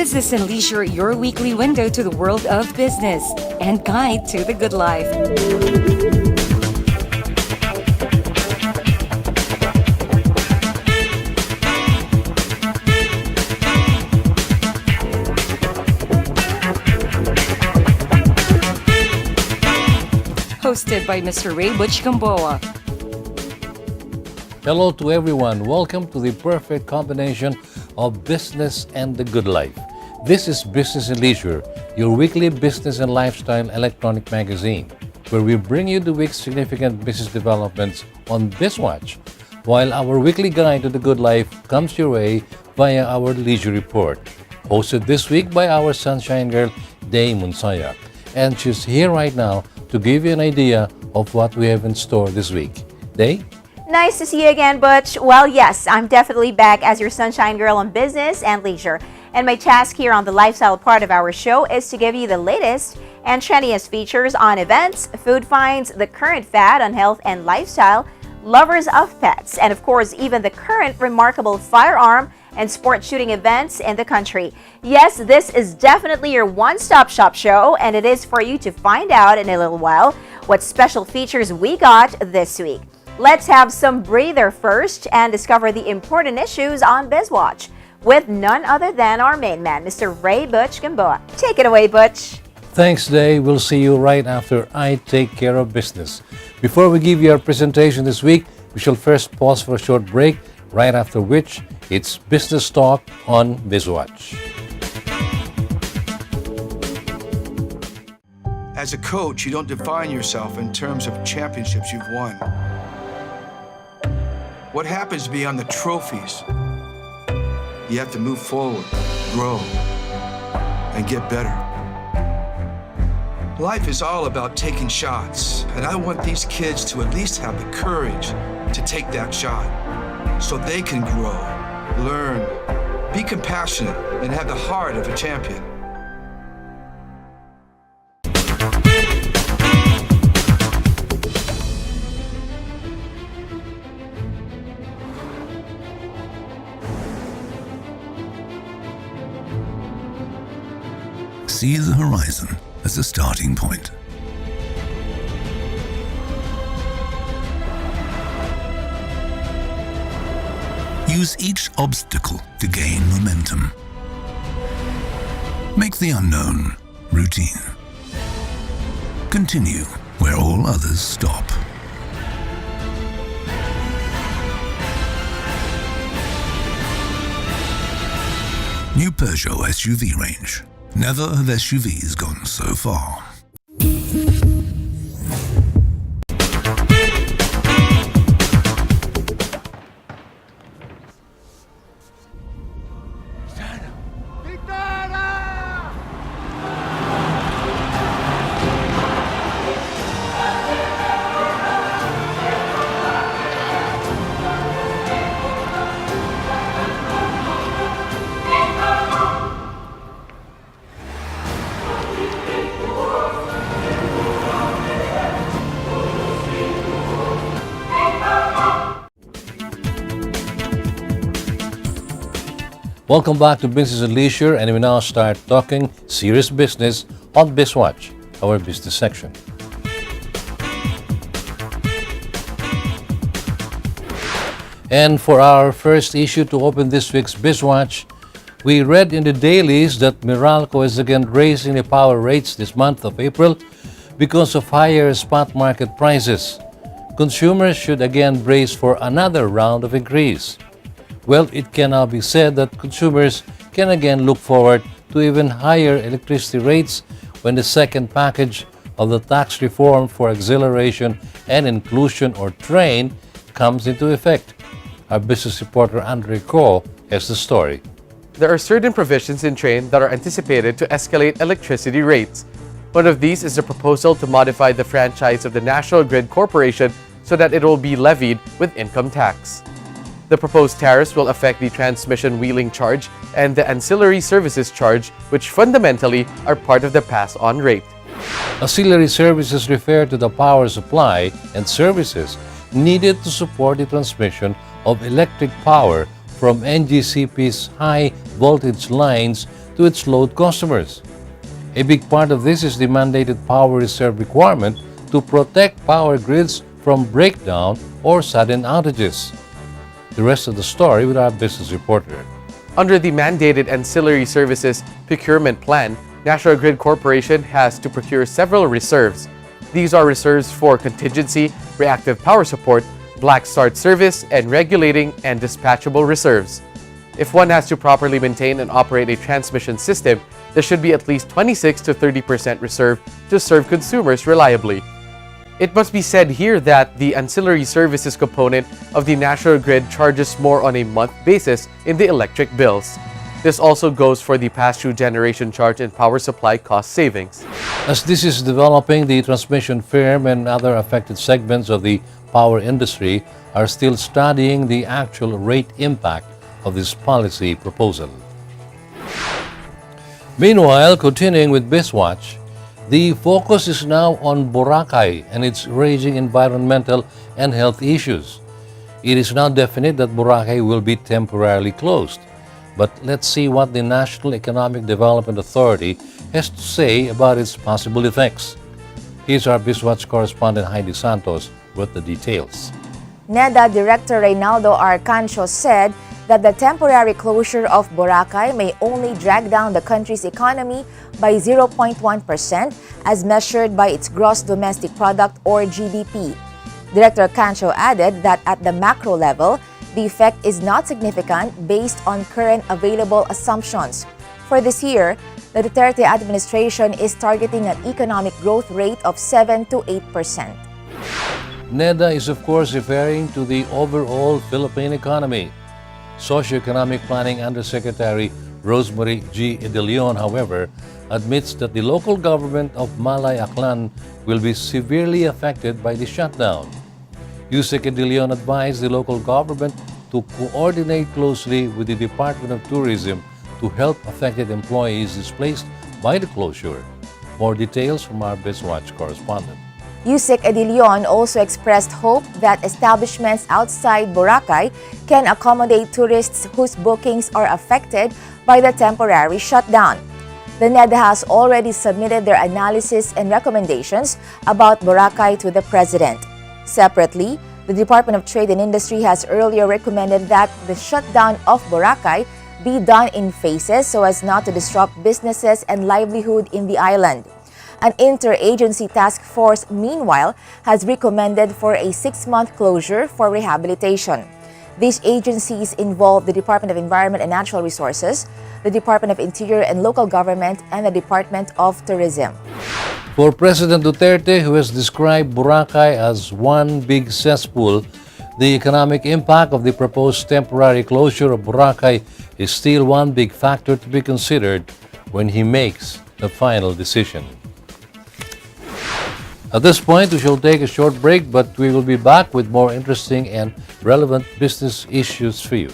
Business and Leisure, your weekly window to the world of business and guide to the good life. Hosted by Mr. Ray Butch Gamboa. Hello to everyone. Welcome to the perfect combination of business and the good life. This is Business and Leisure, your weekly business and lifestyle electronic magazine, where we bring you the week's significant business developments on BizWatch, while our weekly guide to the good life comes your way via our Leisure Report, hosted this week by our sunshine girl, Day Munsaya. And she's here right now to give you an idea of what we have in store this week. Day? Nice to see you again, Butch. Well, yes, I'm definitely back as your sunshine girl on business and leisure. And my task here on the lifestyle part of our show is to give you the latest and trendiest features on events, food finds, the current fad on health and lifestyle, lovers of pets, and of course, even the current remarkable firearm and sport shooting events in the country. Yes, this is definitely your one-stop shop show, and it is for you to find out in a little while what special features we got this week. Let's have some breather first and discover the important issues on BizWatch with none other than our main man, Mr. Ray Butch Gamboa. Take it away, Butch. Thanks, Day. We'll see you right after I take care of business. Before we give you our presentation this week, we shall first pause for a short break, right after which it's Business Talk on BizWatch. As a coach, you don't define yourself in terms of championships you've won. What happens beyond the trophies? You have to move forward, grow, and get better. Life is all about taking shots, and I want these kids to at least have the courage to take that shot so they can grow, learn, be compassionate, and have the heart of a champion. See the horizon as a starting point. Use each obstacle to gain momentum. Make the unknown routine. Continue where all others stop. New Peugeot SUV range. Never have SUVs gone so far. Welcome back to Business and Leisure, and we now start talking serious business on BizWatch, our business section. And for our first issue to open this week's BizWatch, we read in the dailies that Meralco is again raising the power rates this month of April because of higher spot market prices. Consumers should again brace for another round of increase. Well, it can now be said that consumers can again look forward to even higher electricity rates when the second package of the tax reform for exhilaration and inclusion, or TRAIN, comes into effect. Our business reporter Andre Ko has the story. There are certain provisions in TRAIN that are anticipated to escalate electricity rates. One of these is the proposal to modify the franchise of the National Grid Corporation so that it will be levied with income tax. The proposed tariffs will affect the transmission wheeling charge and the ancillary services charge, which fundamentally are part of the pass-on rate. Ancillary services refer to the power supply and services needed to support the transmission of electric power from NGCP's high voltage lines to its load customers. A big part of this is the mandated power reserve requirement to protect power grids from breakdown or sudden outages. The rest of the story with our business reporter. Under the mandated Ancillary Services Procurement Plan, National Grid Corporation has to procure several reserves. These are reserves for contingency, reactive power support, black start service, and regulating and dispatchable reserves. If one has to properly maintain and operate a transmission system, there should be at least 26 to 30% reserve to serve consumers reliably. It must be said here that the ancillary services component of the National Grid charges more on a month basis in the electric bills. This also goes for the pass-through generation charge and power supply cost savings. As this is developing, the transmission firm and other affected segments of the power industry are still studying the actual rate impact of this policy proposal. Meanwhile, continuing with BizWatch, the focus is now on Boracay and its raging environmental and health issues. It is now definite that Boracay will be temporarily closed. But let's see what the National Economic Development Authority has to say about its possible effects. Here's our BizWatch correspondent Heidi Santos with the details. NEDA Director Reynaldo Arcancho said that the temporary closure of Boracay may only drag down the country's economy by 0.1% as measured by its gross domestic product or GDP. Director Arcancho added that at the macro level, the effect is not significant based on current available assumptions. For this year, the Duterte administration is targeting an economic growth rate of 7 to 8%. NEDA is of course referring to the overall Philippine economy. Socioeconomic Planning Undersecretary Rosemary G. Idilion, however, admits that the local government of Malay Aklan will be severely affected by the shutdown. Yusek Idilion advised the local government to coordinate closely with the Department of Tourism to help affected employees displaced by the closure. More details from our BizWatch correspondent. Yusek Idilion also expressed hope that establishments outside Boracay can accommodate tourists whose bookings are affected by the temporary shutdown. The NEDA has already submitted their analysis and recommendations about Boracay to the President. Separately, the Department of Trade and Industry has earlier recommended that the shutdown of Boracay be done in phases so as not to disrupt businesses and livelihood in the island. An interagency task force, meanwhile, has recommended for a 6-month closure for rehabilitation. These agencies involve the Department of Environment and Natural Resources, the Department of Interior and Local Government, and the Department of Tourism. For President Duterte, who has described Boracay as one big cesspool, the economic impact of the proposed temporary closure of Boracay is still one big factor to be considered when he makes the final decision. At this point, we shall take a short break, but we will be back with more interesting and relevant business issues for you.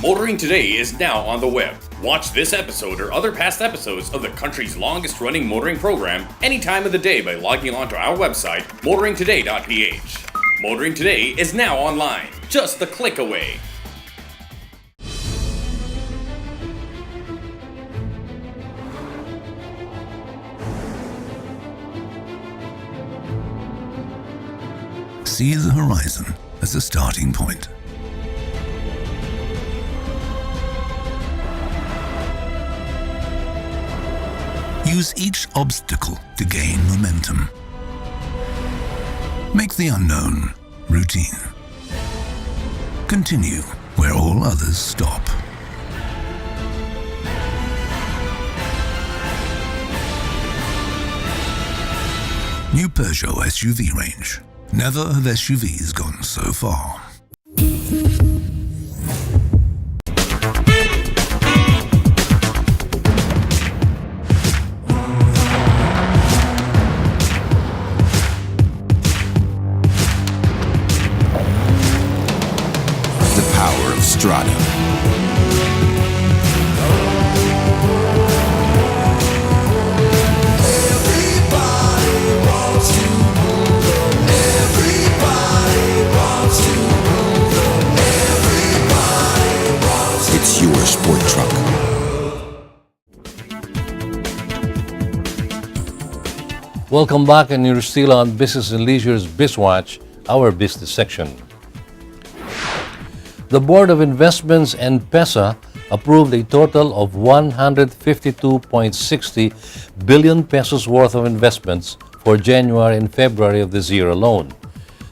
Motoring Today is now on the web. Watch this episode or other past episodes of the country's longest-running motoring program any time of the day by logging on to our website, motoringtoday.ph. Motoring Today is now online, just a click away. See the horizon as a starting point. Use each obstacle to gain momentum. Make the unknown routine. Continue where all others stop. New Peugeot SUV range. Never have SUVs gone so far. Welcome back, and you're still on Business and Leisure's BizWatch, our business section. The Board of Investments and PESA approved a total of 152.60 billion pesos worth of investments for January and February of this year alone.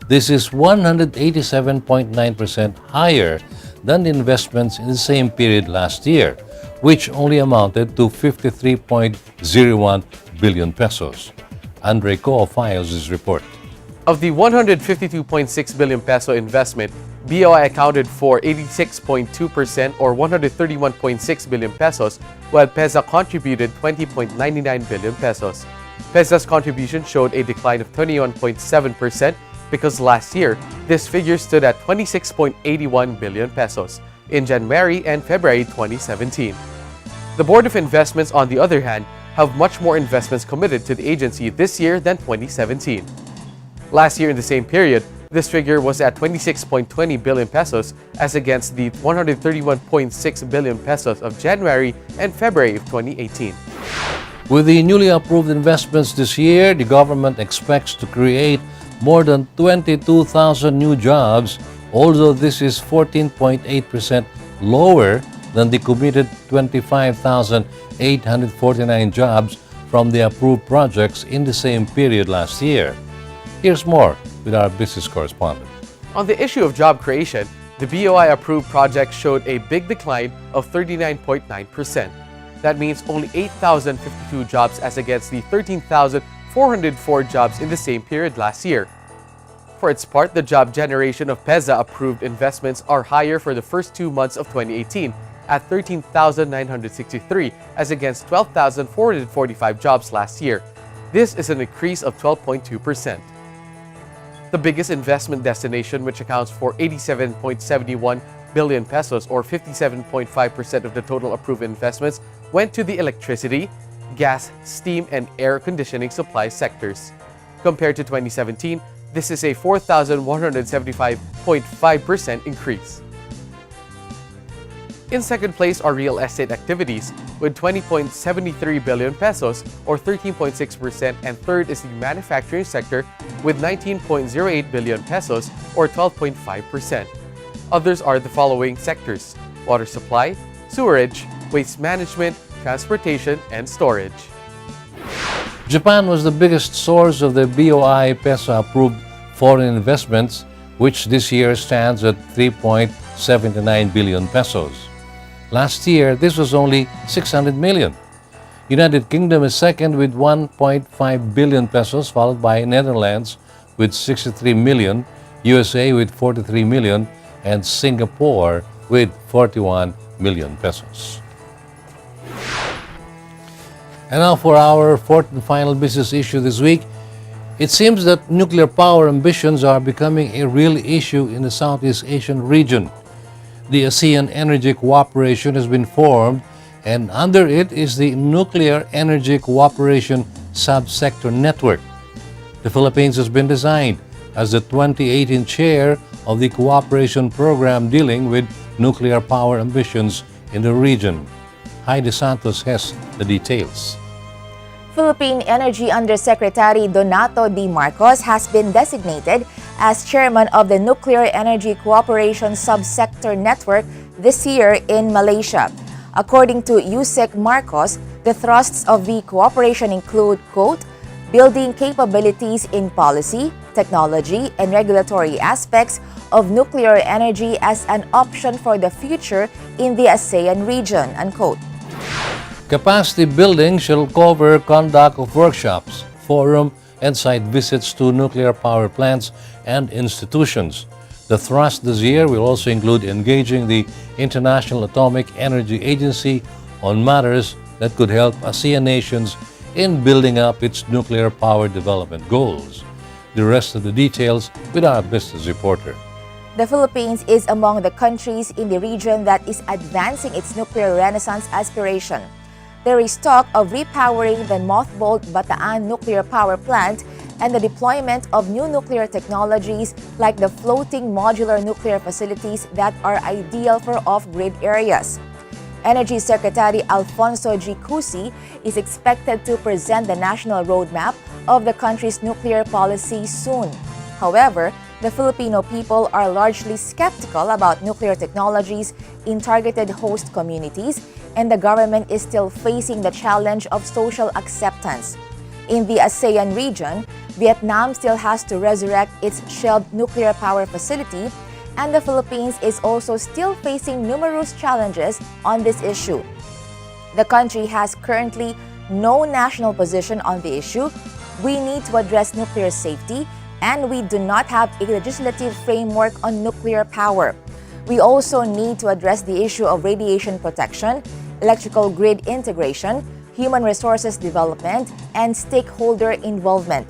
This is 187.9% higher than the investments in the same period last year, which only amounted to 53.01 billion pesos. Andre Ko files his report. Of the 152.6 billion peso investment, BOI accounted for 86.2% or 131.6 billion pesos, while PESA contributed 20.99 billion pesos. PESA's contribution showed a decline of 21.7% because last year, this figure stood at 26.81 billion pesos in January and February 2017. The Board of Investments, on the other hand, have much more investments committed to the agency this year than 2017. Last year in the same period, this figure was at 26.20 billion pesos as against the 131.6 billion pesos of January and February of 2018. With the newly approved investments this year, the government expects to create more than 22,000 new jobs, although this is 14.8% lower than the committed 25,849 jobs from the approved projects in the same period last year. Here's more with our business correspondent. On the issue of job creation, the BOI approved project showed a big decline of 39.9%. That means only 8,052 jobs as against the 13,404 jobs in the same period last year. For its part, the job generation of PESA approved investments are higher for the first 2 months of 2018 at 13,963 as against 12,445 jobs last year. This is an increase of 12.2%. The biggest investment destination, which accounts for 87.71 billion pesos or 57.5% of the total approved investments, went to the electricity, gas, steam, and air conditioning supply sectors. Compared to 2017, this is a 4,175.5% increase. In second place are real estate activities with 20.73 billion pesos or 13.6%, and third is the manufacturing sector with 19.08 billion pesos or 12.5%. Others are the following sectors: water supply, sewerage, waste management, transportation, and storage. Japan was the biggest source of the BOI PESA approved foreign investments, which this year stands at 3.79 billion pesos. Last year, this was only 600 million. United Kingdom is second with 1.5 billion pesos, followed by Netherlands with 63 million, USA with 43 million, and Singapore with 41 million pesos. And now for our fourth and final business issue this week. It seems that nuclear power ambitions are becoming a real issue in the Southeast Asian region. The ASEAN Energy Cooperation has been formed, and under it is the Nuclear Energy Cooperation Subsector Network. The Philippines has been designed as the 2018 chair of the cooperation program dealing with nuclear power ambitions in the region. Heidi Santos has the details. Philippine Energy Undersecretary Donato D. Marcos has been designated as chairman of the Nuclear Energy Cooperation Subsector Network this year in Malaysia. According to Yusek Marcos, the thrusts of the cooperation include, quote, building capabilities in policy, technology, and regulatory aspects of nuclear energy as an option for the future in the ASEAN region, unquote. Capacity building shall cover conduct of workshops, forum, and site visits to nuclear power plants and institutions. The thrust this year will also include engaging the International Atomic Energy Agency on matters that could help ASEAN nations in building up its nuclear power development goals. The rest of the details with our business reporter. The Philippines is among the countries in the region that is advancing its nuclear renaissance aspiration. There is talk of repowering the mothballed Bataan nuclear power plant and the deployment of new nuclear technologies like the floating modular nuclear facilities that are ideal for off-grid areas. Energy Secretary Alfonso G. Cusi is expected to present the national roadmap of the country's nuclear policy soon. However, the Filipino people are largely skeptical about nuclear technologies in targeted host communities, and the government is still facing the challenge of social acceptance. In the ASEAN region, Vietnam still has to resurrect its shelved nuclear power facility, and the Philippines is also still facing numerous challenges on this issue. The country has currently no national position on the issue. We need to address nuclear safety, and we do not have a legislative framework on nuclear power. We also need to address the issue of radiation protection, electrical grid integration, human resources development, and stakeholder involvement.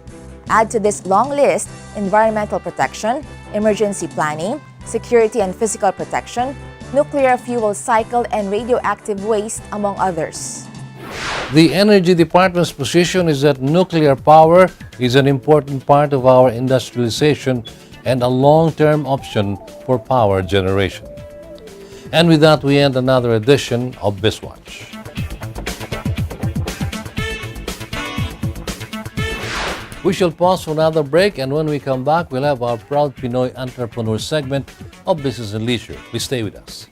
Add to this long list environmental protection, emergency planning, security and physical protection, nuclear fuel cycle, and radioactive waste, among others. The Energy Department's position is that nuclear power is an important part of our industrialization and a long-term option for power generation. And with that, we end another edition of BizWatch. We shall pause for another break, and when we come back, we'll have our Proud Pinoy Entrepreneur segment of Business and Leisure. Please stay with us.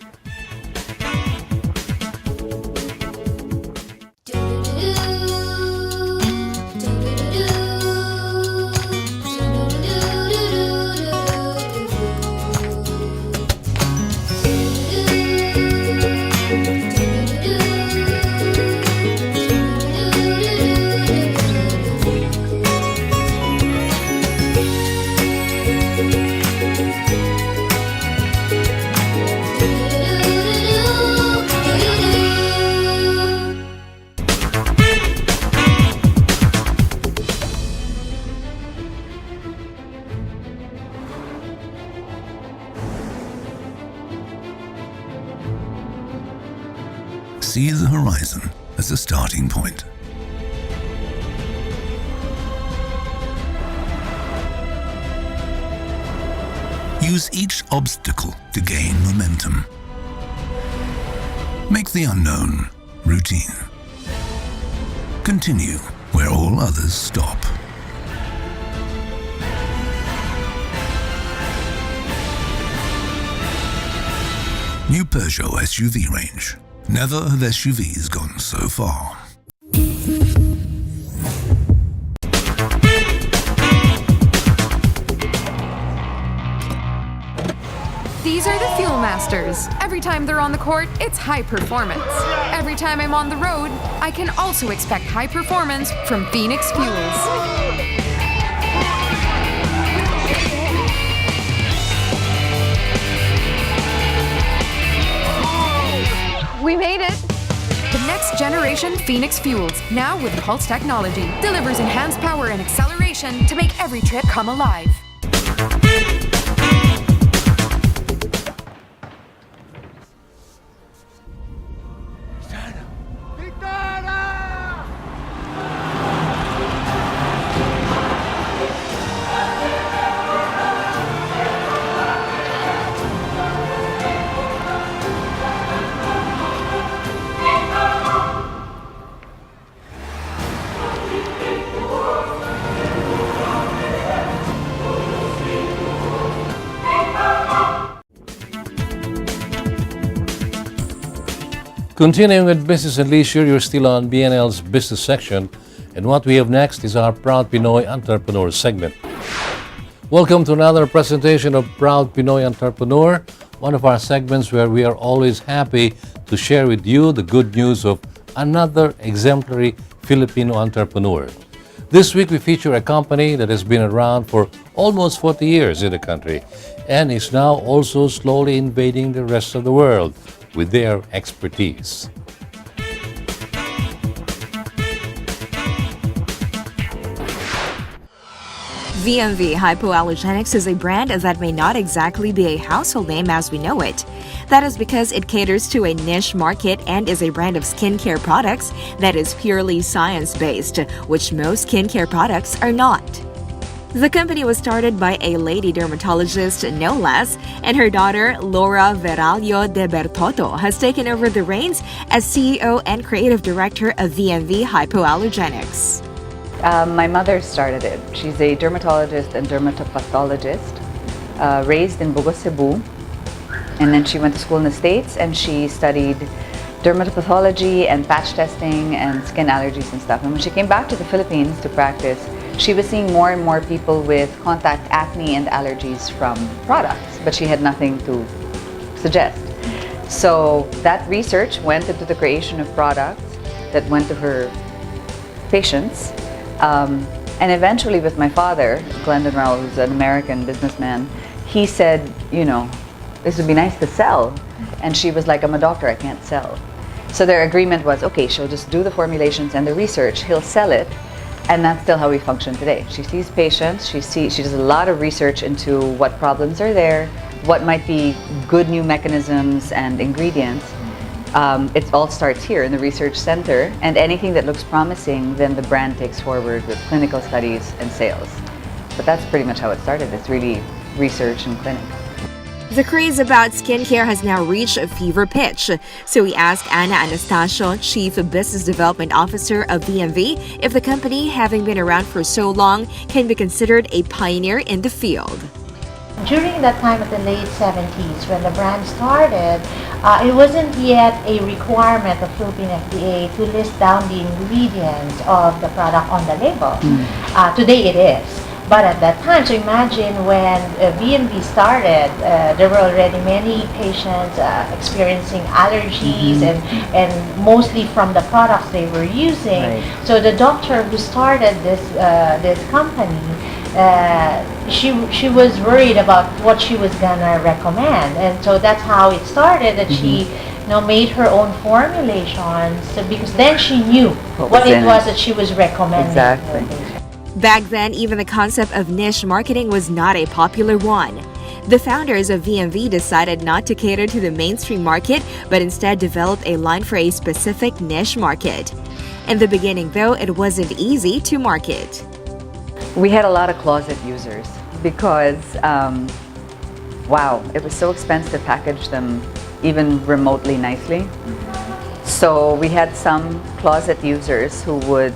See the horizon as a starting point. Use each obstacle to gain momentum. Make the unknown routine. Continue where all others stop. New Peugeot SUV range. Never have SUVs gone so far. These are the Fuel Masters. Every time they're on the court, it's high performance. Every time I'm on the road, I can also expect high performance from Phoenix Fuels. We made it! The next generation Phoenix Fuels, now with Pulse technology, delivers enhanced power and acceleration to make every trip come alive. Continuing with Business and Leisure, you're still on BNL's Business section, and what we have next is our Proud Pinoy Entrepreneur segment. Welcome to another presentation of Proud Pinoy Entrepreneur, one of our segments where we are always happy to share with you the good news of another exemplary Filipino entrepreneur. This week we feature a company that has been around for almost 40 years in the country and is now also slowly invading the rest of the world with their expertise. VMV Hypoallergenics is a brand that may not exactly be a household name as we know it. That is because it caters to a niche market and is a brand of skincare products that is purely science-based, which most skincare products are not. The company was started by a lady dermatologist, no less, and her daughter, Laura Veralio de Bertotto, has taken over the reins as CEO and creative director of VMV Hypoallergenics. My mother started it. She's a dermatologist and dermatopathologist, raised in Bogos, Cebu. And then she went to school in the States and she studied dermatopathology and patch testing and skin allergies and stuff. And when she came back to the Philippines to practice, she was seeing more and more people with contact acne and allergies from products, but she had nothing to suggest. So that research went into the creation of products that went to her patients. And eventually with my father, Glendon Rao, who's an American businessman, he said, you know, this would be nice to sell. And she was like, I'm a doctor, I can't sell. So their agreement was, okay, she'll just do the formulations and the research, he'll sell it. And that's still how we function today. She sees patients, she does a lot of research into what problems are there, what might be good new mechanisms and ingredients. It all starts here in the research center, and anything that looks promising, then the brand takes forward with clinical studies and sales. But that's pretty much how it started. It's really research and clinic. The craze about skincare has now reached a fever pitch. So we asked Ana Anastasio, Chief Business Development Officer of VMV, if the company, having been around for so long, can be considered a pioneer in the field. During that time of the late 70s, when the brand started, it wasn't yet a requirement of Philippine FDA to list down the ingredients of the product on the label. Today it is. But at that time, so imagine when VMV started, there were already many patients experiencing allergies and mostly from the products they were using. Right. So the doctor who started this company, she was worried about what she was gonna recommend, and so that's how it started. That she made her own formulations, so because then she knew what it was that she was recommending. Exactly. Back then, even the concept of niche marketing was not a popular one. The founders of VMV decided not to cater to the mainstream market, but instead developed a line for a specific niche market. In the beginning, though, it wasn't easy to market. We had a lot of closet users because, wow, it was so expensive to package them even remotely nicely. So we had some closet users who would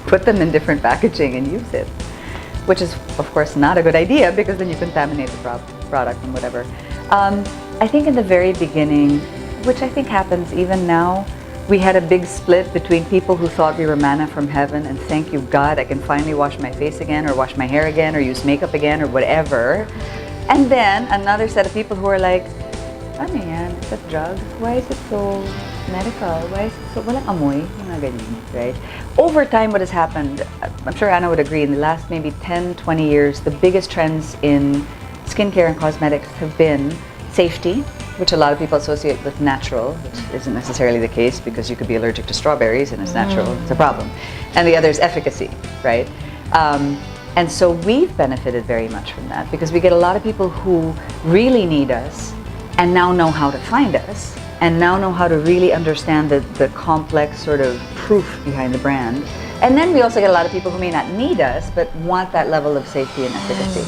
put them in different packaging and use it, which is of course not a good idea because then you contaminate the product and whatever. I think in the very beginning, which I think happens even now, we had a big split between people who thought we were manna from heaven and thank you God I can finally wash my face again or wash my hair again or use makeup again or whatever. And then another set of people who are like, ano yan? It's a drug? Why is it so medical? Why is it so walang amoy? Mga ganyan, right? Over time, what has happened, I'm sure Ana would agree, in the last maybe 10, 20 years, the biggest trends in skincare and cosmetics have been safety, which a lot of people associate with natural, which isn't necessarily the case because you could be allergic to strawberries and it's natural, it's a problem. And the other is efficacy, right? And so we've benefited very much from that because we get a lot of people who really need us and now know how to find us and now know how to really understand the complex sort of proof behind the brand. And then we also get a lot of people who may not need us but want that level of safety and efficacy.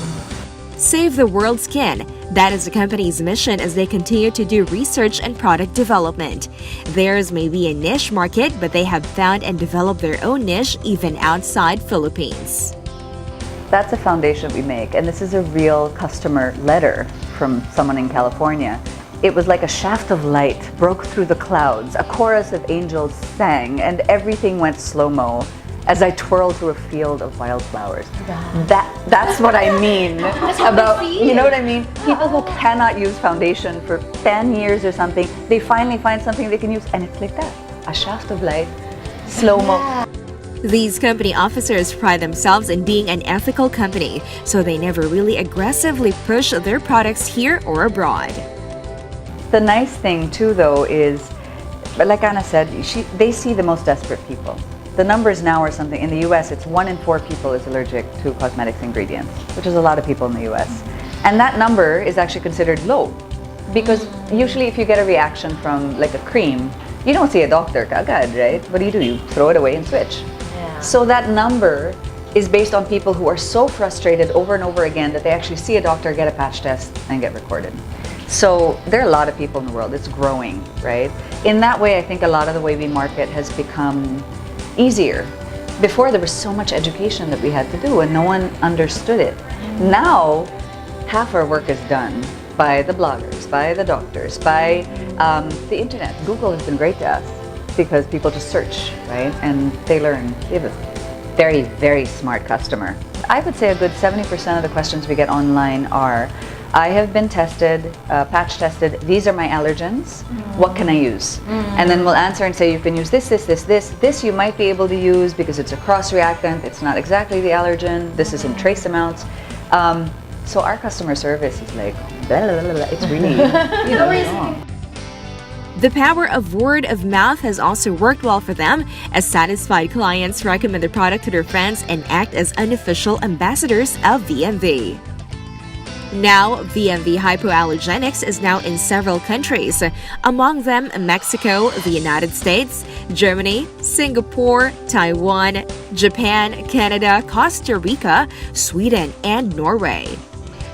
Save the world's skin. That is the company's mission as they continue to do research and product development. Theirs may be a niche market, but they have found and developed their own niche even outside Philippines. That's a foundation we make, and this is a real customer letter from someone in California. It was like a shaft of light broke through the clouds, a chorus of angels sang, and everything went slow-mo as I twirled through a field of wildflowers. That's what I mean about, you know what I mean? People who cannot use foundation for 10 years or something, they finally find something they can use, and it's like that, a shaft of light, slow-mo. These company officers pride themselves in being an ethical company, so they never really aggressively push their products here or abroad. The nice thing too though is, like Ana said, they see the most desperate people. The numbers now are something, in the US it's 1 in 4 people is allergic to cosmetics ingredients, which is a lot of people in the US. And that number is actually considered low because usually if you get a reaction from like a cream, you don't see a doctor kagad, right? What do? You throw it away and switch. So that number is based on people who are so frustrated over and over again that they actually see a doctor, get a patch test, and get recorded. So there are a lot of people in the world. It's growing, right? In that way, I think a lot of the way we market has become easier Before, there was so much education that we had to do and no one understood it. Now, half our work is done by the bloggers, by the doctors, by the internet. Google has been great to us because people just search, right? And they learn. We have a very, very smart customer. I would say a good 70% of the questions we get online are, I have been tested, patch tested, these are my allergens, what can I use? And then we'll answer and say you can use this, this, this, this. This you might be able to use because it's a cross-reactant, it's not exactly the allergen, this is in trace amounts. So our customer service is like, blah, blah, blah, blah. It's really, you know, wrong. The power of word of mouth has also worked well for them, as satisfied clients recommend the product to their friends and act as unofficial ambassadors of VMV. Now, VMV Hypoallergenics is now in several countries, among them Mexico, the United States, Germany, Singapore, Taiwan, Japan, Canada, Costa Rica, Sweden, and Norway.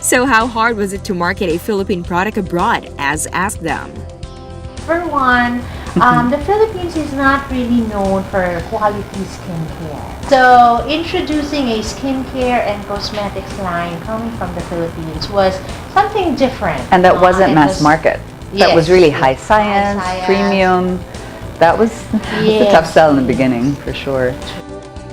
So how hard was it to market a Philippine product abroad, as asked them? For one, the Philippines is not really known for quality skincare. So introducing a skincare and cosmetics line coming from the Philippines was something different. And that wasn't mass market. That was really high science, premium. That was a tough sell in the beginning, for sure.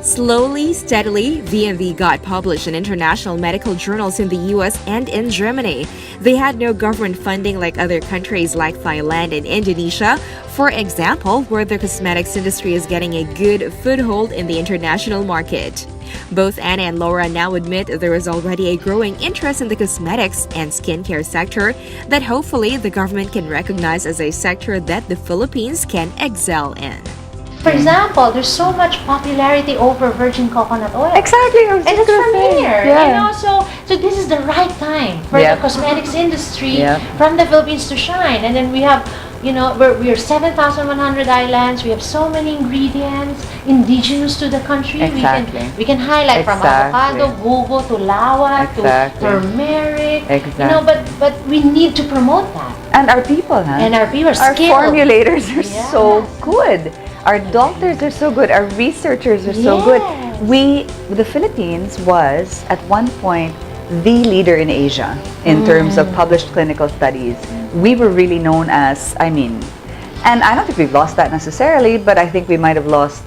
Slowly, steadily, VMV got published in international medical journals in the US and in Germany. They had no government funding like other countries like Thailand and Indonesia, for example, where the cosmetics industry is getting a good foothold in the international market. Both Anna and Laura now admit there is already a growing interest in the cosmetics and skincare sector that hopefully the government can recognize as a sector that the Philippines can excel in. For example, there's so much popularity over virgin coconut oil. Exactly, I was and just it's from gonna say, here, yeah. you know. So this is the right time for the cosmetics industry from the Philippines to shine. And then we have, you know, we're 7,100 islands. We have so many ingredients indigenous to the country. Exactly. We can highlight from avocado, gugo to lawa to turmeric. Exactly. You know, but we need to promote that. And our people, huh? And our people are Our skilled. formulators are so good. Our doctors are so good. Our researchers are so good. The Philippines was at one point the leader in Asia in terms of published clinical studies. We were really known as, and I don't think we've lost that necessarily, but I think we might have lost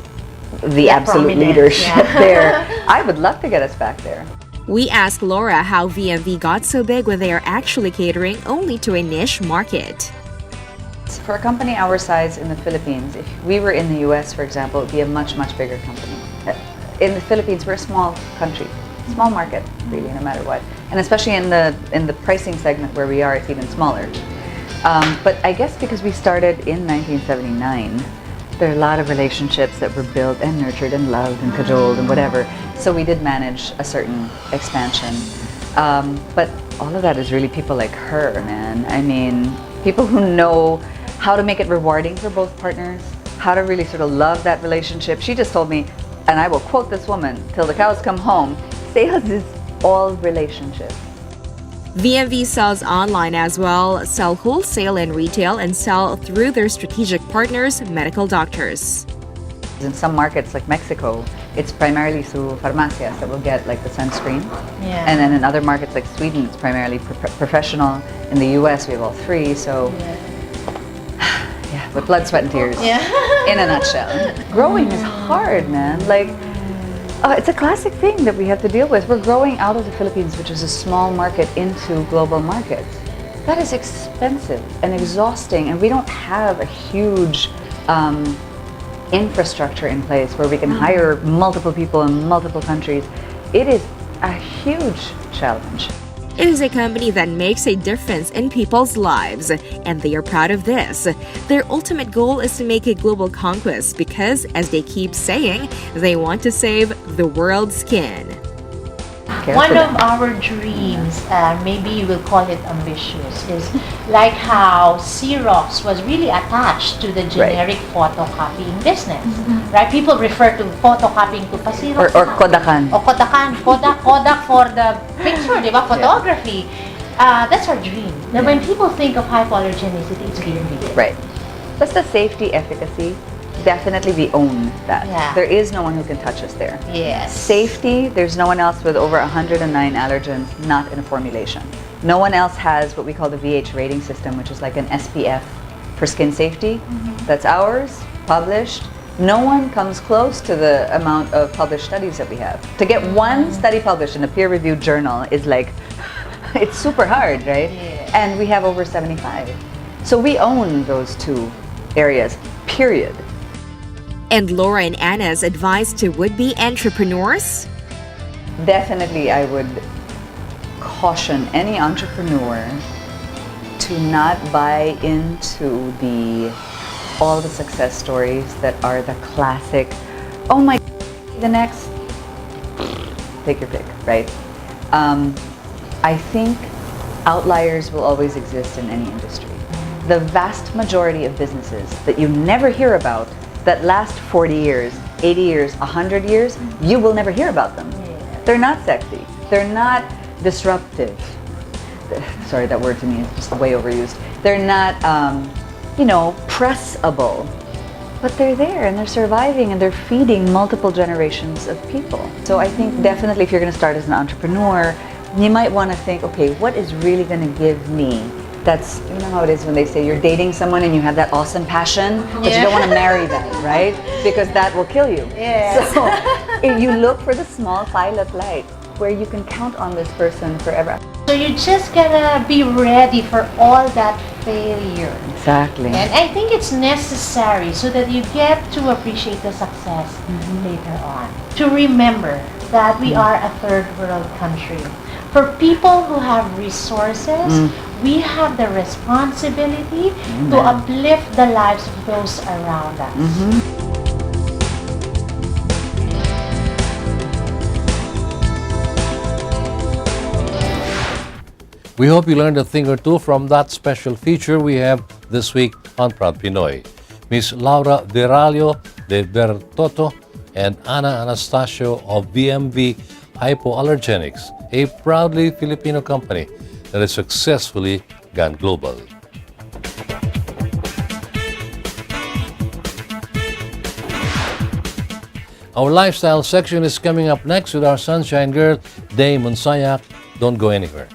the absolute leadership there. I would love to get us back there. We asked Laura how VMV got so big when they are actually catering only to a niche market. For a company our size in the Philippines, if we were in the US, for example, it would be a much, much bigger company. In the Philippines, we're a small country, small market, really, no matter what. And especially in the pricing segment where we are, it's even smaller. But I guess because we started in 1979, there are a lot of relationships that were built and nurtured and loved and cajoled and whatever. So we did manage a certain expansion. But all of that is really people like her, man. I mean, people who know how to make it rewarding for both partners, how to really sort of love that relationship. She just told me, and I will quote this woman, till the cows come home, sales is all relationships. VMV sells online as well, sell wholesale and retail, and sell through their strategic partners, medical doctors. In some markets like Mexico, it's primarily through farmacias that will get like the sunscreen. And then in other markets like Sweden, it's primarily professional. In the US, we have all three, so with blood, sweat, and tears, in a nutshell. Growing is hard, man. Like, it's a classic thing that we have to deal with. We're growing out of the Philippines, which is a small market, into global markets. That is expensive and exhausting, and we don't have a huge infrastructure in place where we can hire multiple people in multiple countries. It is a huge challenge. It is a company that makes a difference in people's lives, and they are proud of this. Their ultimate goal is to make a global conquest because, as they keep saying, they want to save the world's skin. One of our dreams, maybe you will call it ambitious, is like how Xerox was really attached to the generic photocopying business. Right? People refer to photocopying to Xerox. Or Kodakan. Or Kodakan. Kodak for the picture, diba? Photography. That's our dream. Now, when people think of hypoallergenicity, it's VMV. Right. That's the safety, efficacy. definitely we own that. Yeah. There is no one who can touch us there. Yes. Safety, there's no one else with over 109 allergens not in a formulation. No one else has what we call the VH rating system, which is like an SPF for skin safety. That's ours, published. No one comes close to the amount of published studies that we have. To get one study published in a peer-reviewed journal is like, it's super hard, right? Yeah. And we have over 75. So we own those two areas, period. And Laura and Anna's advice to would-be entrepreneurs? Definitely, I would caution any entrepreneur to not buy into all the success stories that are the classic, oh my, the next, take your pick, right? I think outliers will always exist in any industry. The vast majority of businesses that you never hear about that last 40 years, 80 years, 100 years, you will never hear about them. They're not sexy. They're not disruptive. Sorry, that word to me is just way overused. They're not, pressable. But they're there and they're surviving and they're feeding multiple generations of people. So I think definitely if you're going to start as an entrepreneur, you might want to think, okay, what is really going to give me? That's, you know how it is when they say you're dating someone and you have that awesome passion, but you don't want to marry them, right? Because that will kill you. Yes. So if you look for the small pilot light where you can count on this person forever. So you just gotta be ready for all that failure. Exactly. And I think it's necessary so that you get to appreciate the success later on. To remember that we are a third world country. For people who have resources, we have the responsibility to uplift the lives of those around us. We hope you learned a thing or two from that special feature we have this week on Proud Pinoy. Miss Laura Veralio de Bertotto and Ana Anastasio of BMV Hypoallergenics, a proudly Filipino company that has successfully gone global. Our lifestyle section is coming up next with our sunshine girl, Day Monsayak. Don't go anywhere.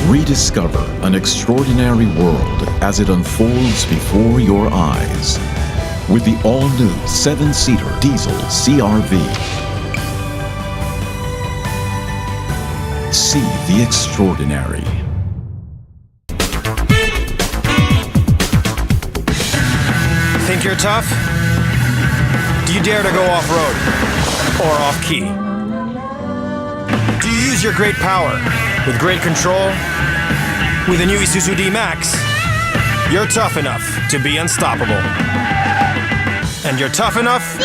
Rediscover an extraordinary world as it unfolds before your eyes with the all-new 7-seater diesel CR-V. See the extraordinary. Think you're tough? Do you dare to go off-road or off-key? Do you use your great power with great control? With the new Isuzu D-Max, you're tough enough to be unstoppable. And you're tough enough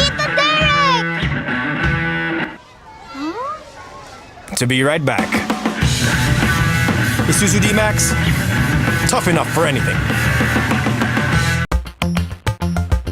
to be right back. Isuzu D-Max, tough enough for anything.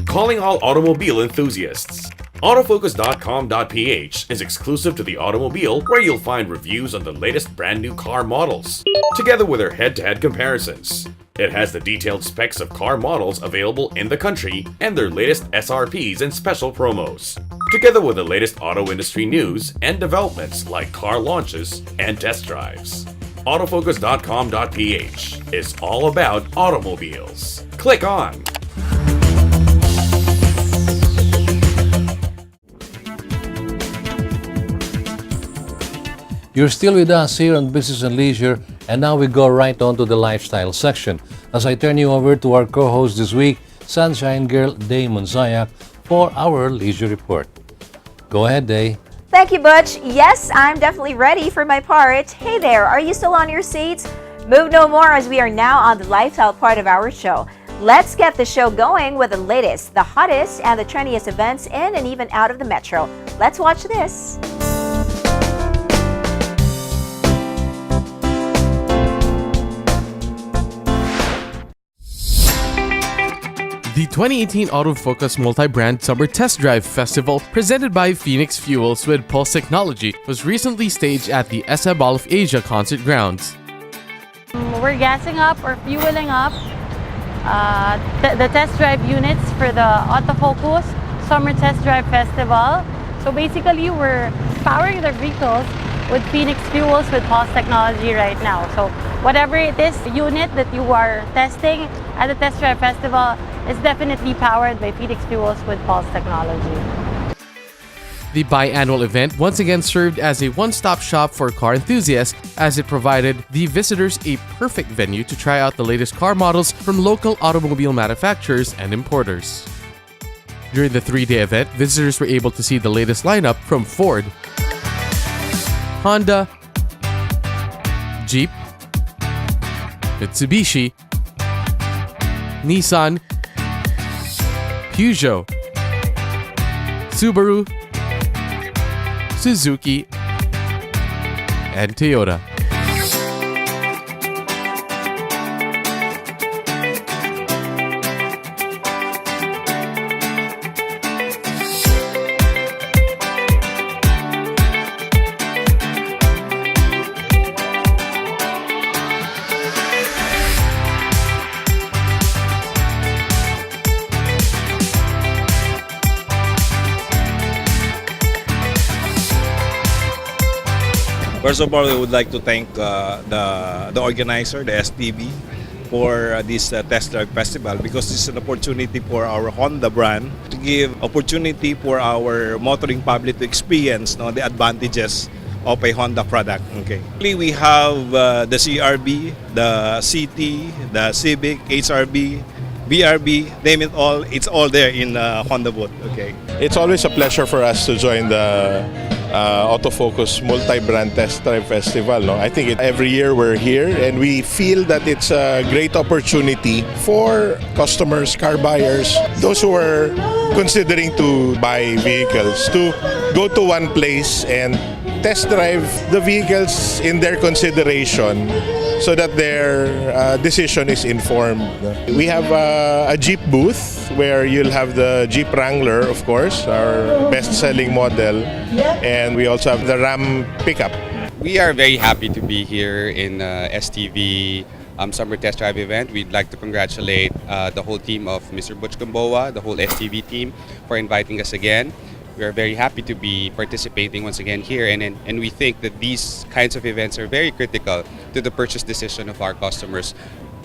Calling all automobile enthusiasts. Autofocus.com.ph is exclusive to the automobile, where you'll find reviews on the latest brand new car models, together with their head-to-head comparisons. It has the detailed specs of car models available in the country and their latest SRPs and special promos, together with the latest auto industry news and developments like car launches and test drives. Autofocus.com.ph is all about automobiles. Click on. You're still with us here on Business and Leisure And now we go right on to the lifestyle section as I turn you over to our co-host this week, Sunshine Girl Day Monzayak, for our leisure report. Go ahead, Day. Thank you, Butch. Yes, I'm definitely ready for my part. Hey there, are you still on your seats? Move no more as we are now on the lifestyle part of our show. Let's get the show going with the latest, the hottest, and the trendiest events in and even out of the metro. Let's watch this. The 2018 Autofocus Multi-Brand Summer Test Drive Festival, presented by Phoenix Fuels with Pulse Technology, was recently staged at the SA Mall of Asia Concert Grounds. We're gassing up or fueling up the test drive units for the Autofocus Summer Test Drive Festival. So basically, we're powering the vehicles with Phoenix Fuels with Pulse Technology right now. So whatever it is, the unit that you are testing at the Test Drive Festival is definitely powered by Phoenix Fuels with Pulse Technology. The biannual event once again served as a one-stop shop for car enthusiasts as it provided the visitors a perfect venue to try out the latest car models from local automobile manufacturers and importers. During the 3-day event, visitors were able to see the latest lineup from Ford, Honda, Jeep, Mitsubishi, Nissan, Peugeot, Subaru, Suzuki, and Toyota. First of all, we would like to thank the organizer, the STB, for this test drive festival because this is an opportunity for our Honda brand to give opportunity for our motoring public to experience the advantages of a Honda product. Okay. We have the CRB, the CT, the Civic, HRB, BRB, name it all. It's all there in Honda booth. Okay. It's always a pleasure for us to join the Autofocus Multi-Brand Test Drive Festival. No? I think every year we're here and we feel that it's a great opportunity for customers, car buyers, those who are considering to buy vehicles to go to one place and test drive the vehicles in their consideration so that their decision is informed. We have a Jeep booth where you'll have the Jeep Wrangler, of course, our best-selling model, and we also have the Ram pickup. We are very happy to be here in STV Summer Test Drive event. We'd like to congratulate the whole team of Mr. Butch Gamboa, the whole STV team, for inviting us again. We are very happy to be participating once again here, and we think that these kinds of events are very critical to the purchase decision of our customers.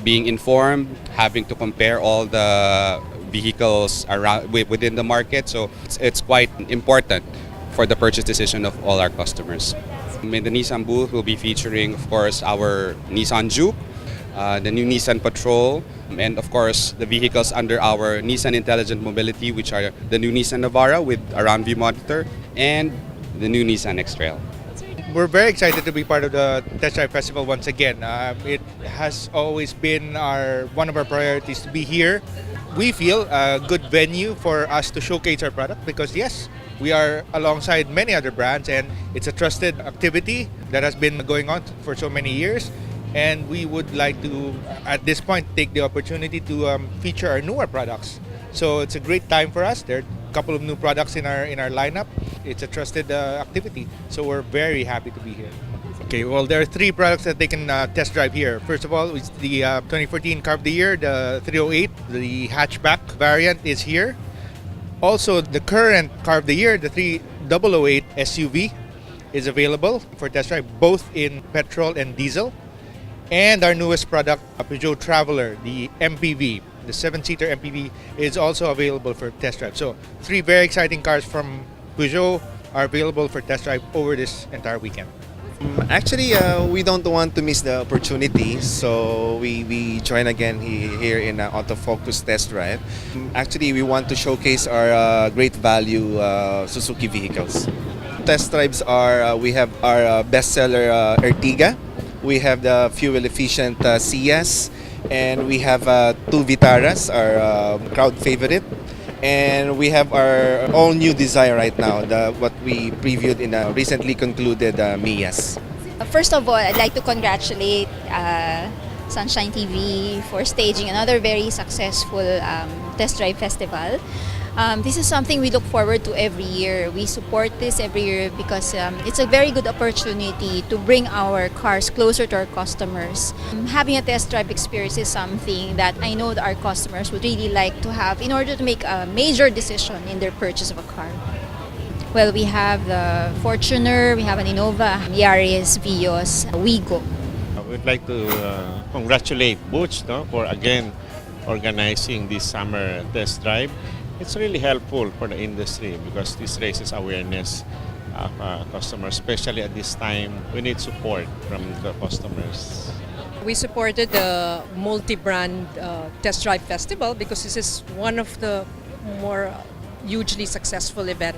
Being informed, having to compare all the vehicles around within the market, so it's quite important for the purchase decision of all our customers. In the Nissan booth, we'll be featuring, of course, our Nissan Juke, the new Nissan Patrol, and of course the vehicles under our Nissan Intelligent Mobility, which are the new Nissan Navara with a round view monitor and the new Nissan X-Trail. We're very excited to be part of the Test Drive Festival once again. It has always been one of our priorities to be here. We feel a good venue for us to showcase our product because yes, we are alongside many other brands and it's a trusted activity that has been going on for so many years. And we would like to, at this point, take the opportunity to feature our newer products. So it's a great time for us. There are a couple of new products in our lineup. It's a trusted activity, so we're very happy to be here. Okay, well, there are 3 products that they can test drive here. First of all, it's the 2014 Car of the Year, the 308, the hatchback variant is here. Also, the current Car of the Year, the 3008 SUV, is available for test drive, both in petrol and diesel. And our newest product, Peugeot Traveler, the MPV, the 7-seater MPV, is also available for test drive. So 3 very exciting cars from Peugeot are available for test drive over this entire weekend. Actually, we don't want to miss the opportunity, so we join again here in Autofocus Test Drive. Actually, we want to showcase our great value Suzuki vehicles. Test drives are, we have our bestseller Ertiga, we have the fuel-efficient Ciaz, and we have two Vitaras, our crowd favorite. And we have our all-new Desire right now, what we previewed in a recently concluded Mias. First of all, I'd like to congratulate Sunshine TV for staging another very successful test drive festival. This is something we look forward to every year. We support this every year because it's a very good opportunity to bring our cars closer to our customers. Having a test drive experience is something that I know that our customers would really like to have in order to make a major decision in their purchase of a car. Well, we have the Fortuner, we have an Innova, Yaris, Vios, Wigo. We'd like to congratulate Butch for again organizing this summer test drive. It's really helpful for the industry because this raises awareness of customers, especially at this time. We need support from the customers. We supported the multi-brand test drive festival because this is one of the more hugely successful event.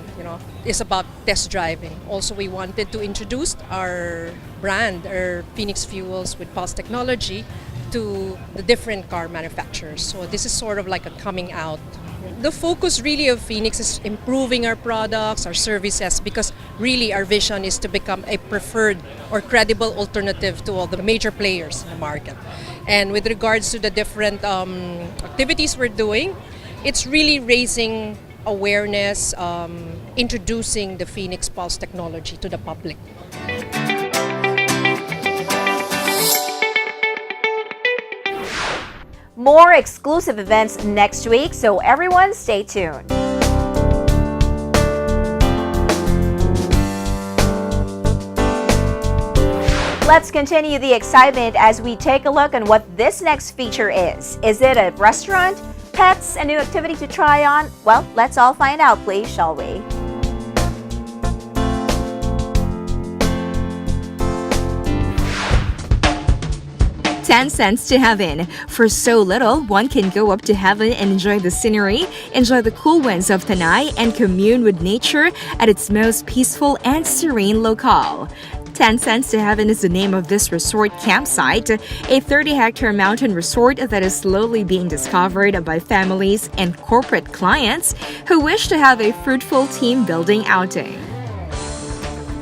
It's about test driving. Also, we wanted to introduce our brand, our Phoenix Fuels with Pulse Technology, to the different car manufacturers. So this is sort of like a coming out. The focus really of Phoenix is improving our products, our services, because really our vision is to become a preferred or credible alternative to all the major players in the market. And with regards to the different activities we're doing, it's really raising awareness, introducing the Phoenix Pulse technology to the public. More exclusive events next week, so everyone stay tuned. Let's continue the excitement as we take a look at what this next feature is. Is it a restaurant, pets, a new activity to try on? Well, let's all find out, please, shall we? $0.10 to heaven. For so little, one can go up to heaven and enjoy the scenery, enjoy the cool winds of Tanay, and commune with nature at its most peaceful and serene locale. $0.10 to Heaven is the name of this resort campsite, a 30-hectare mountain resort that is slowly being discovered by families and corporate clients who wish to have a fruitful team-building outing.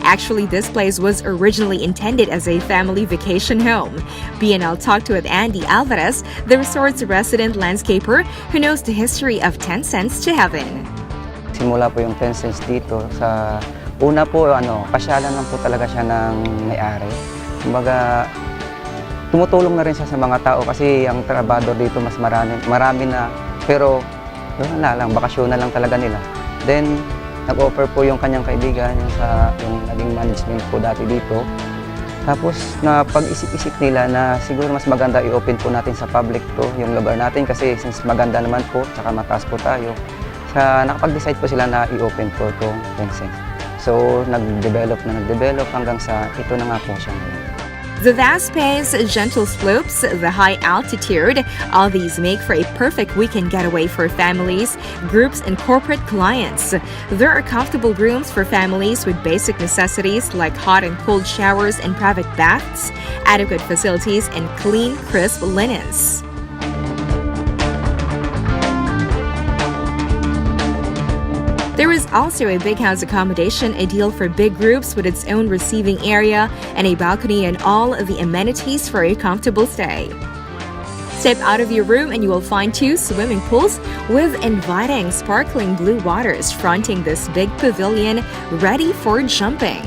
Actually, this place was originally intended as a family vacation home. BNL talked with Andy Alvarez, the resort's resident landscaper who knows the history of $0.10 to Heaven. Simula po yung $0.10 dito sa una po, pasyalan lang po talaga siya ng may-ari. Kumbaga, tumutulong na rin siya sa mga tao kasi ang trabador dito mas marami na, pero wala lang, bakasyon na lang talaga nila. Then, nag-offer po yung kanyang kaibigan, yung naging management po dati dito. Tapos, napag-isip-isip nila na siguro mas maganda i-open po natin sa public to, yung lugar natin kasi since maganda naman po, tsaka mataas po tayo. Nakapag-decide po sila na i-open po itong $0.10. So, nag-develop hanggang sa ito na nga po siya ngayon. The vast pace, gentle slopes, the high altitude, all these make for a perfect weekend getaway for families, groups, and corporate clients. There are comfortable rooms for families with basic necessities like hot and cold showers and private baths, adequate facilities, and clean, crisp linens. There is also a big house accommodation, ideal for big groups with its own receiving area and a balcony and all of the amenities for a comfortable stay. Step out of your room and you will find 2 swimming pools with inviting sparkling blue waters fronting this big pavilion ready for jumping.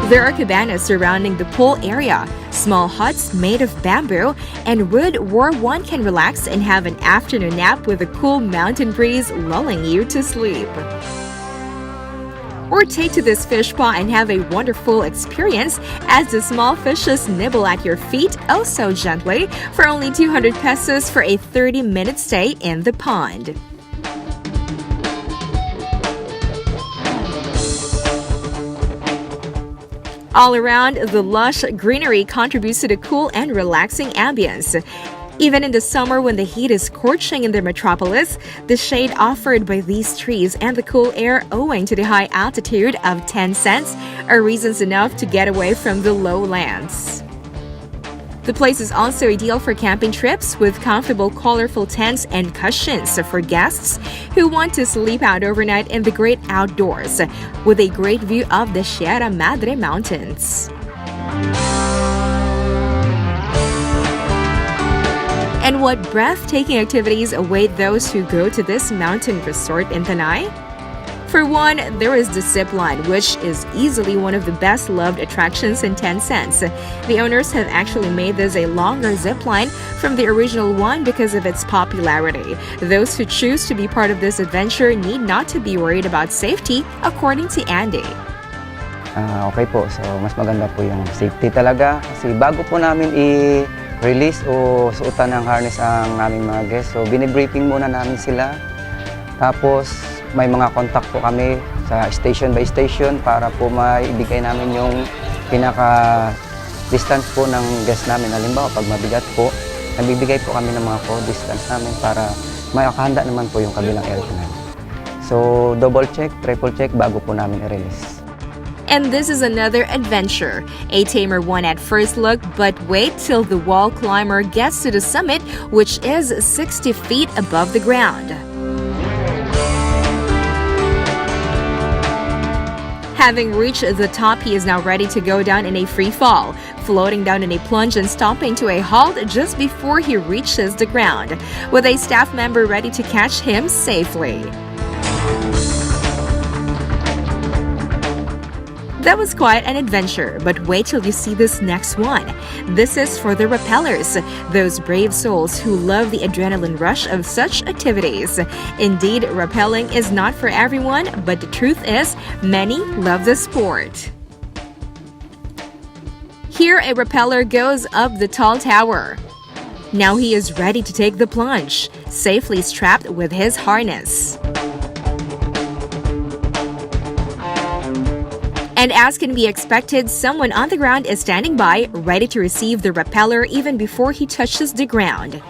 There are cabanas surrounding the pool area, small huts made of bamboo and wood where one can relax and have an afternoon nap with a cool mountain breeze lulling you to sleep. Or take to this fish pond and have a wonderful experience as the small fishes nibble at your feet oh so gently for only 200 pesos for a 30-minute stay in the pond. All around, the lush greenery contributes to the cool and relaxing ambience. Even in the summer when the heat is scorching in the metropolis, the shade offered by these trees and the cool air owing to the high altitude of 10 cents are reasons enough to get away from the lowlands. The place is also ideal for camping trips with comfortable, colorful tents and cushions for guests who want to sleep out overnight in the great outdoors with a great view of the Sierra Madre Mountains. And what breathtaking activities await those who go to this mountain resort in Tanay? For one, there is the zip line, which is easily one of the best loved attractions in 10 cents. The owners have actually made this a longer zip line from the original one because of its popularity. Those who choose to be part of this adventure need not to be worried about safety, according to Andy. Okay po, so mas maganda po yung safety talaga kasi bago po namin i-release o suotan ng harness ang aming mga guests, so binibriefing muna namin sila. Tapos may mga contact po kami sa station by station para po maibigay namin yung pinaka-distance po ng guest namin. Halimbawa, pag mabigat po, nabibigay po kami ng mga distance namin para makahanda naman po yung kabilang area namin. So, double check, triple check bago po namin i-release. And this is another adventure. A tamer one at first look, but wait till the wall climber gets to the summit, which is 60 feet above the ground. Having reached the top, he is now ready to go down in a free fall, floating down in a plunge and stopping to a halt just before he reaches the ground, with a staff member ready to catch him safely. That was quite an adventure, but wait till you see this next one. This is for the rappellers, those brave souls who love the adrenaline rush of such activities. Indeed, rappelling is not for everyone, but the truth is, many love the sport. Here, a rappeller goes up the tall tower. Now he is ready to take the plunge, safely strapped with his harness. And as can be expected, someone on the ground is standing by, ready to receive the rappeller even before he touches the ground.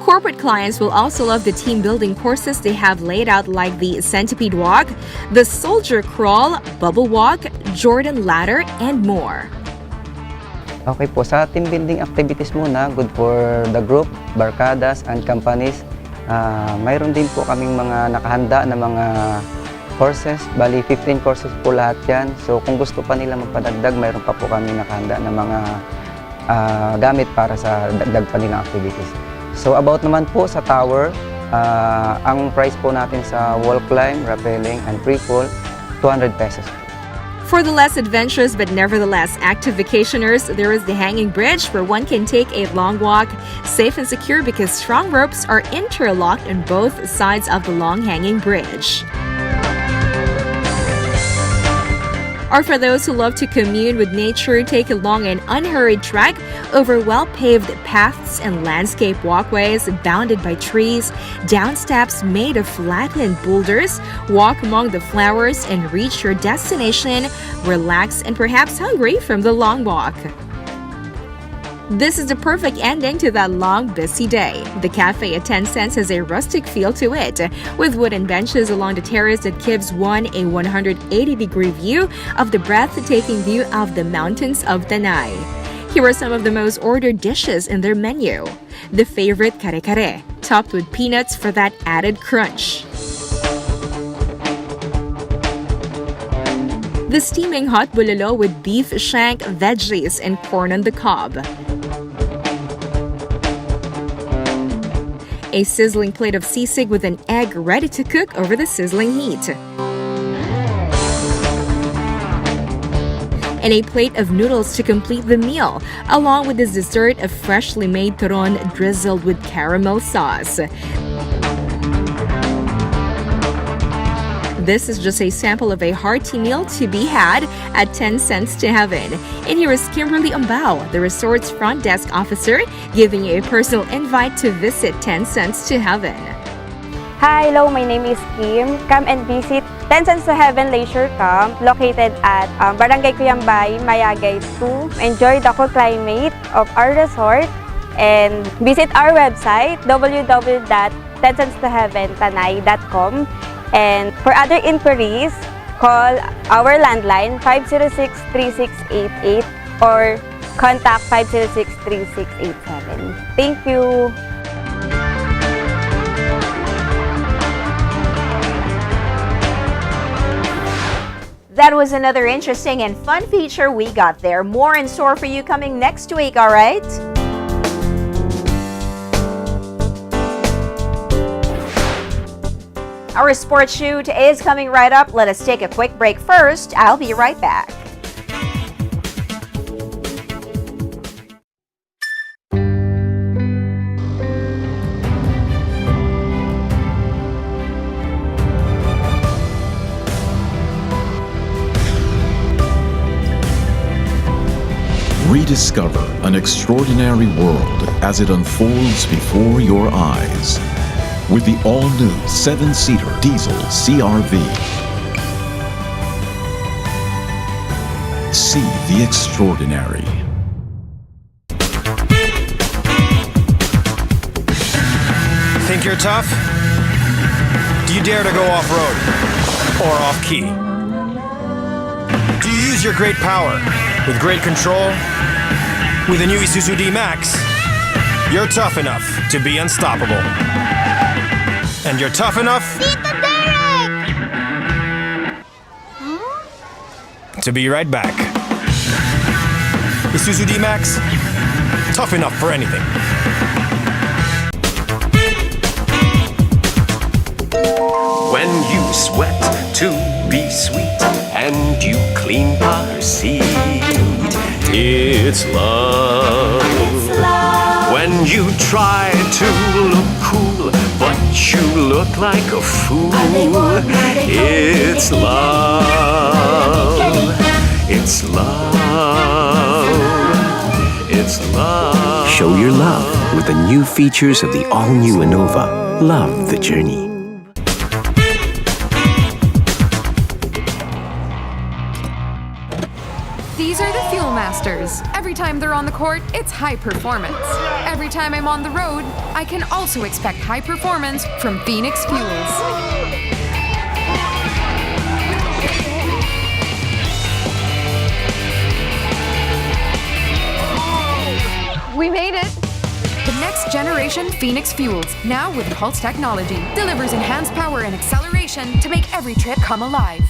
Corporate clients will also love the team-building courses they have laid out, like the Centipede Walk, the Soldier Crawl, Bubble Walk, Jordan Ladder, and more. Okay po, sa team building activities muna, good for the group, barkadas, and companies. Mayroon din po kaming mga nakahanda na mga courses, bali 15 courses po lahat yan. So kung gusto pa nila magpadagdag, mayroon pa po kami nakahanda na mga gamit para sa dagdag pa nilang activities. So about naman po sa tower, ang price po natin sa wall climb, rappelling, and pre-fall, 200 pesos. For the less adventurous but nevertheless active vacationers, there is the hanging bridge where one can take a long walk, safe and secure because strong ropes are interlocked on both sides of the long hanging bridge. Or for those who love to commune with nature, take a long and unhurried trek over well-paved paths and landscape walkways bounded by trees, down steps made of flattened boulders, walk among the flowers and reach your destination, relaxed and perhaps hungry from the long walk. This is the perfect ending to that long, busy day. The cafe at 10 cents has a rustic feel to it, with wooden benches along the terrace that gives one a 180-degree view of the breathtaking view of the mountains of Tanay. Here are some of the most ordered dishes in their menu. The favorite kare-kare, topped with peanuts for that added crunch. The steaming hot bulalo with beef shank, veggies, and corn on the cob. A sizzling plate of sisig with an egg ready to cook over the sizzling heat. And a plate of noodles to complete the meal, along with this dessert of freshly made turon drizzled with caramel sauce. This is just a sample of a hearty meal to be had at 10 cents to heaven. And here is Kimberly Umbao, the resort's front desk officer, giving you a personal invite to visit 10 cents to heaven. Hi, hello, my name is Kim. Come and visit 10 Cents to Heaven Leisure Camp located at Barangay Cuyambay, Mayagay 2. Enjoy the cool climate of our resort and visit our website www.10centstoheaventanay.com. And for other inquiries, call our landline 506-3688 or contact 506-3687. Thank you! That was another interesting and fun feature we got there. More in store for you coming next week, all right? Our sports shoot is coming right up. Let us take a quick break first. I'll be right back. Rediscover an extraordinary world as it unfolds before your eyes with the all-new 7-seater diesel CR-V. See the extraordinary. Think you're tough? Do you dare to go off-road or off-key? Do you use your great power with great control? With the new Isuzu D-Max, you're tough enough to be unstoppable. And you're tough enough to be right back. Isuzu D-Max, tough enough for anything. When you sweat to be sweet and you clean our seat, it's love. When you try to look cool, but you look like a fool, it's love. It's love. It's love. Show your love with the new features of the all-new Innova. Love the journey. These are the Fuel Masters. Every time they're on the court, it's high performance. Every time I'm on the road, I can also expect high performance from Phoenix Fuels. We made it! The next generation Phoenix Fuels, now with Pulse technology, delivers enhanced power and acceleration to make every trip come alive.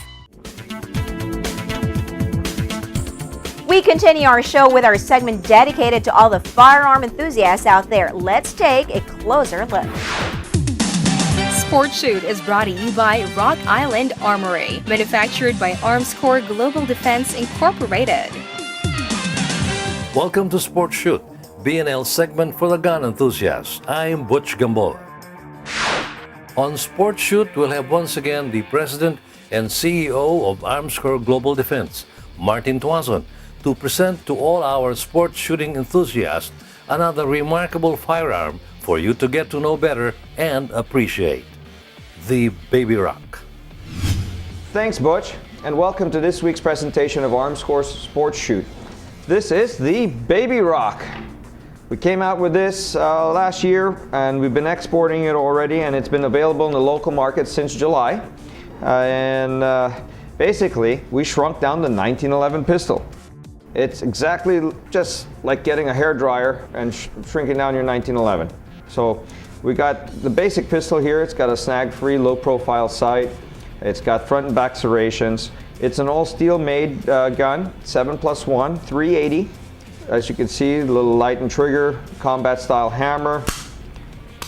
We continue our show with our segment dedicated to all the firearm enthusiasts out there. Let's take a closer look. Sports Shoot is brought to you by Rock Island Armory, manufactured by Armscore Global Defense Incorporated. Welcome to Sports Shoot, BNL segment for the gun enthusiasts. I'm Butch Gamboa. On Sports Shoot, we'll have once again the President and CEO of Armscore Global Defense, Martin Tuazon, to present to all our sports shooting enthusiasts another remarkable firearm for you to get to know better and appreciate. The Baby Rock. Thanks, Butch, and welcome to this week's presentation of Armscore's Sports Shoot. This is the Baby Rock. We came out with this last year, and we've been exporting it already, and it's been available in the local market since July. Basically, we shrunk down the 1911 pistol. It's exactly just like getting a hairdryer and shrinking down your 1911. So we got the basic pistol here. It's got a snag-free, low-profile sight. It's got front and back serrations. It's an all-steel made gun, 7+1, 380. As you can see, a little light and trigger, combat-style hammer,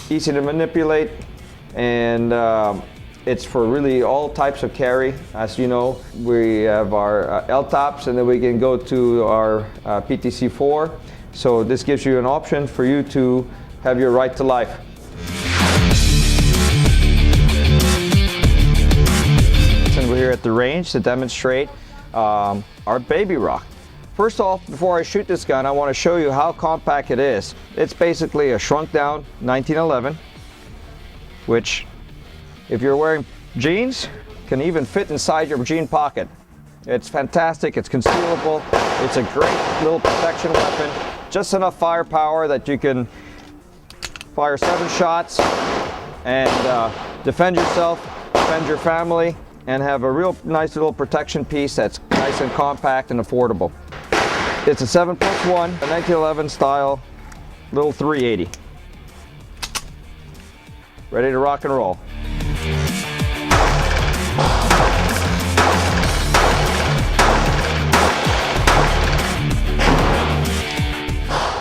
easy to manipulate, and it's for really all types of carry. As you know, we have our L-tops, and then we can go to our PTC4. So this gives you an option for you to have your right to life. And we're here at the range to demonstrate our Baby Rock. First off, before I shoot this gun, I want to show you how compact it is. It's basically a shrunk down 1911, which if you're wearing jeans, can even fit inside your jean pocket. It's fantastic, it's concealable, it's a great little protection weapon, just enough firepower that you can fire 7 shots and defend yourself, defend your family, and have a real nice little protection piece that's nice and compact and affordable. It's a 7+1, a 1911 style little 380. Ready to rock and roll.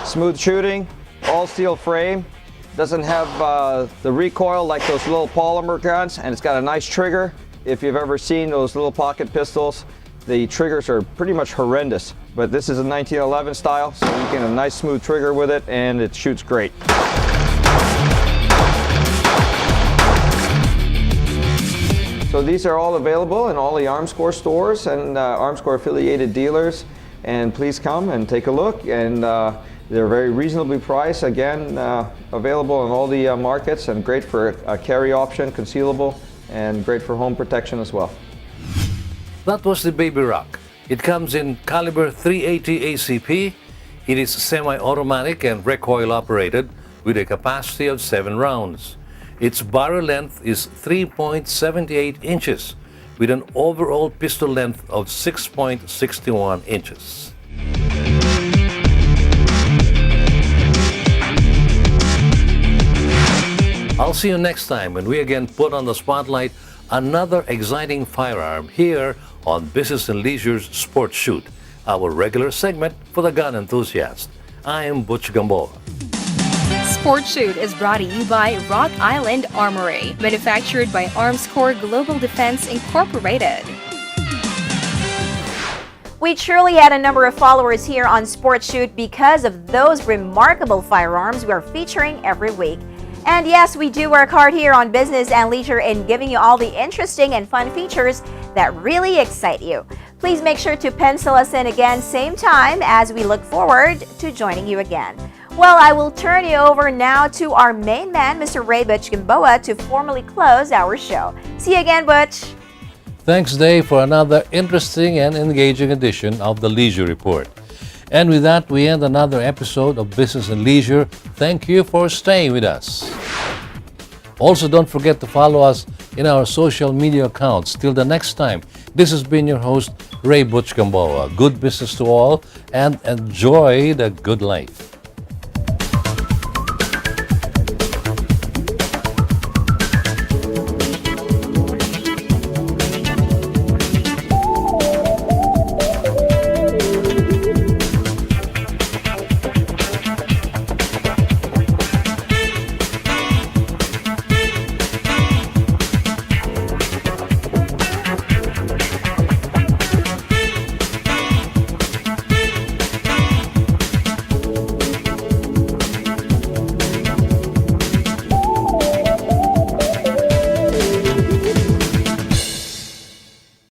Smooth shooting, all steel frame. Doesn't have the recoil like those little polymer guns, and it's got a nice trigger. If you've ever seen those little pocket pistols, the triggers are pretty much horrendous. But this is a 1911 style, so you get a nice smooth trigger with it, and it shoots great. So these are all available in all the Armscor stores and Armscor affiliated dealers. And please come and take a look. And they're very reasonably priced. Again, available in all the markets, and great for a carry option, concealable, and great for home protection as well. That was the Baby Rock. It comes in caliber 380 ACP. It is semi-automatic and recoil operated with a capacity of 7 rounds. Its barrel length is 3.78 inches with an overall pistol length of 6.61 inches. I'll see you next time when we again put on the spotlight another exciting firearm here on Business and Leisure's Sports Shoot, our regular segment for the gun enthusiast. I'm Butch Gamboa. Sports Shoot is brought to you by Rock Island Armory, manufactured by Armscor Global Defense Incorporated. We truly had a number of followers here on Sports Shoot because of those remarkable firearms we are featuring every week. And yes, we do work hard here on Business and Leisure in giving you all the interesting and fun features that really excite you. Please make sure to pencil us in again same time as we look forward to joining you again. Well, I will turn you over now to our main man, Mr. Ray Butch Gamboa, to formally close our show. See you again, Butch. Thanks, Dave, for another interesting and engaging edition of the Leisure Report. And with that, we end another episode of Business and Leisure. Thank you for staying with us. Also, don't forget to follow us in our social media accounts. Till the next time, this has been your host, Ray Butch Gamboa. Good business to all, and enjoy the good life.